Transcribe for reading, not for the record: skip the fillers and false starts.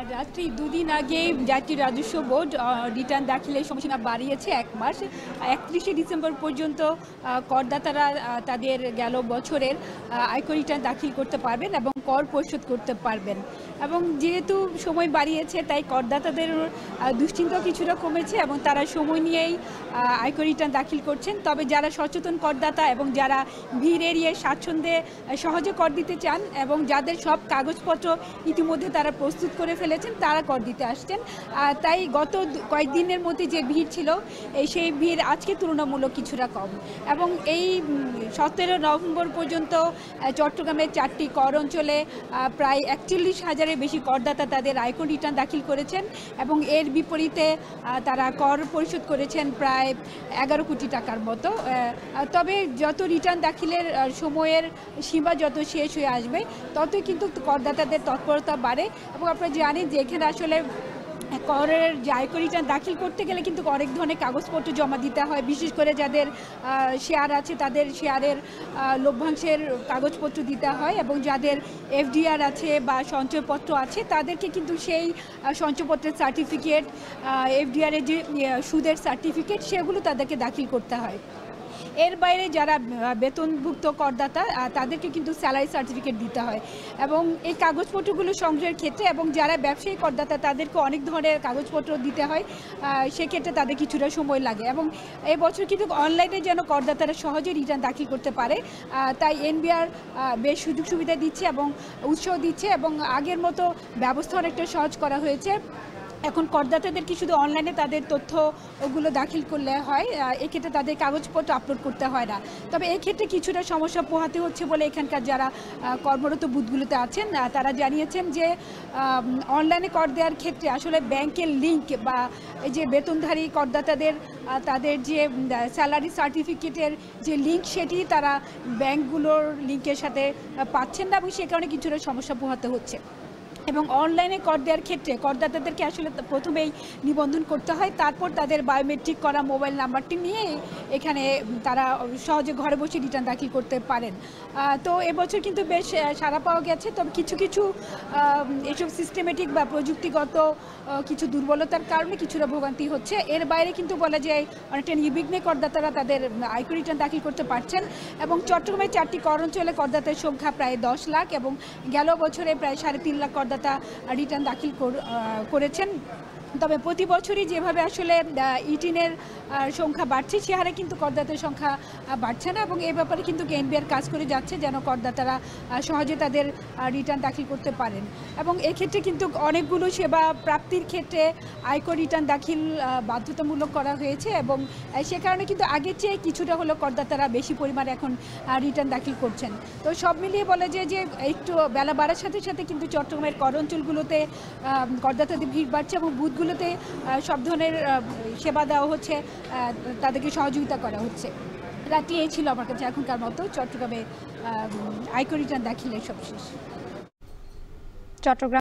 রাত্রি দুদিন আগে জাতীয় রাজস্ব বোর্ড রিটার্ন দাখিলের সময়সীমা বাড়িয়েছে 1 মাস। 31শে ডিসেম্বর পর্যন্ত করদাতারা তাদের গেল বছরের আয়কর রিটার্ন দাখিল করতে পারবেন এবং কর পরিশোধ করতে পারবেন। এবং যেহেতু সময় বাড়িয়েছে তাই করদাতাদের দুশ্চিন্তা কিছুটা কমেছে এবং তারা সময় নিয়েই আয়কর রিটার্ন দাখিল করছেন। তবে যারা সচেতন করদাতা এবং যারা ভিড় এড়িয়ে স্বাচ্ছন্দ্যে সহজে কর দিতে চান এবং যাদের সব কাগজপত্র ইতিমধ্যে তারা প্রস্তুত করে ফেলেছেন তারা কর দিতে আসছেন। তাই গত কয়েকদিনের মধ্যে যে ভিড় ছিল সেই ভিড় আজকে তুলনামূলক কিছুটা কম। এবং এই 17 নভেম্বর পর্যন্ত চট্টগ্রামের 4টি কর অঞ্চলে প্রায় 41,000-এর বেশি করদাতা তাদের আয়কর রিটার্ন দাখিল করেছেন এবং এর বিপরীতে তারা কর পরিশোধ করেছেন প্রায় 11 কোটি টাকার মতো। তবে যত রিটার্ন দাখিলের সময়ের সীমা যত শেষ হয়ে আসবে ততই কিন্তু করদাতাদের তৎপরতা বাড়ে। এবং আপনারা জানেন যে এখানে আসলে করের যে আয়কর রিটার্ন দাখিল করতে গেলে কিন্তু অনেক ধরনের কাগজপত্র জমা দিতে হয়, বিশেষ করে যাদের শেয়ার আছে তাদের শেয়ারের লভ্যাংশের কাগজপত্র দিতে হয় এবং যাদের এফডিআর আছে বা সঞ্চয়পত্র আছে তাদেরকে কিন্তু সেই সঞ্চয়পত্রের সার্টিফিকেট, এফডিআরের যে সুদের সার্টিফিকেট সেগুলো তাদেরকে দাখিল করতে হয়। এর বাইরে যারা বেতনভুক্ত করদাতা তাদেরকে কিন্তু স্যালারি সার্টিফিকেট দিতে হয় এবং এই কাগজপত্রগুলো সংগ্রহের ক্ষেত্রে এবং যারা ব্যবসায়ী করদাতা তাদেরকে অনেক ধরনের কাগজপত্র দিতে হয়, সেক্ষেত্রে তাদের কিছুটা সময় লাগে। এবং এবছর কিন্তু অনলাইনে যেন করদাতারা সহজে রিটার্ন দাখিল করতে পারে তাই এনবিআর বেশ সুযোগ সুবিধা দিচ্ছে এবং উৎসাহ দিচ্ছে এবং আগের মতো ব্যবস্থা অনেকটা সহজ করা হয়েছে। এখন করদাতাদেরকে শুধু অনলাইনে তাদের তথ্য ওগুলো দাখিল করলে হয়, এক্ষেত্রে তাদের কাগজপত্র আপলোড করতে হয় না। তবে এক্ষেত্রে কিছুটা সমস্যা পোহাতে হচ্ছে বলে এখানকার যারা কর্মরত বুথগুলোতে আছেন তারা জানিয়েছেন যে অনলাইনে কর দেওয়ার ক্ষেত্রে আসলে ব্যাংকের লিঙ্ক বা এই যে বেতনধারী করদাতাদের তাদের যে স্যালারি সার্টিফিকেটের যে লিঙ্ক সেটি তারা ব্যাংকগুলোর লিঙ্কের সাথে পাচ্ছেন না এবং সে কারণে কিছুটা সমস্যা পোহাতে হচ্ছে। এবং অনলাইনে কর দেওয়ার ক্ষেত্রে করদাতাদেরকে আসলে প্রথমেই নিবন্ধন করতে হয়, তারপর তাদের বায়োমেট্রিক করা মোবাইল নাম্বারটি নিয়ে এখানে তারা সহজে ঘরে বসে রিটার্ন দাখিল করতে পারেন। তো এবছর কিন্তু বেশ সাড়া পাওয়া গেছে। তবে কিছু কিছু এসব সিস্টেমেটিক বা প্রযুক্তিগত কিছু দুর্বলতার কারণে কিছুটা ভোগান্তি হচ্ছে। এর বাইরে কিন্তু বলা যায় অনেকটা নির্বিঘ্নে করদাতারা তাদের আয়কর রিটার্ন দাখিল করতে পারছেন। এবং চট্টগ্রামের 4টি কর অঞ্চলে করদাতার সংখ্যা প্রায় 10 লাখ এবং গেল বছরে প্রায় 3.5 লাখ করদাতা রিটার্ন দাখিল করেছেন। তবে প্রতি বছরই যেভাবে আসলে ইটিনের সংখ্যা বাড়ছে সে হারে কিন্তু করদাতার সংখ্যা বাড়ছে না এবং এই ব্যাপারে কিন্তু এনবিআর কাজ করে যাচ্ছে যেন করদাতারা সহজে তাদের রিটার্ন দাখিল করতে পারেন। এবং এক্ষেত্রে কিন্তু অনেকগুলো সেবা প্রাপ্তির ক্ষেত্রে আয়কর রিটার্ন দাখিল বাধ্যতামূলক করা হয়েছে এবং সে কারণে কিন্তু আগের চেয়ে কিছুটা হলো করদাতারা বেশি পরিমাণে এখন রিটার্ন দাখিল করছেন। তো সব মিলিয়ে বলা যায় যে একটু বেলা বাড়ার সাথে সাথে কিন্তু চট্টগ্রামের কর অঞ্চলগুলোতে করদাতাদের ভিড় বাড়ছে এবং বুথগুলোতে সব ধরনের সেবা দেওয়া হচ্ছে, তাদেরকে সহযোগিতা করা হচ্ছে। রাত্রি এই ছিল আমার কাছে এখনকার মতো চট্টগ্রামে আয়কর রিটার্ন দাখিলের সবশেষ। চট্টগ্রাম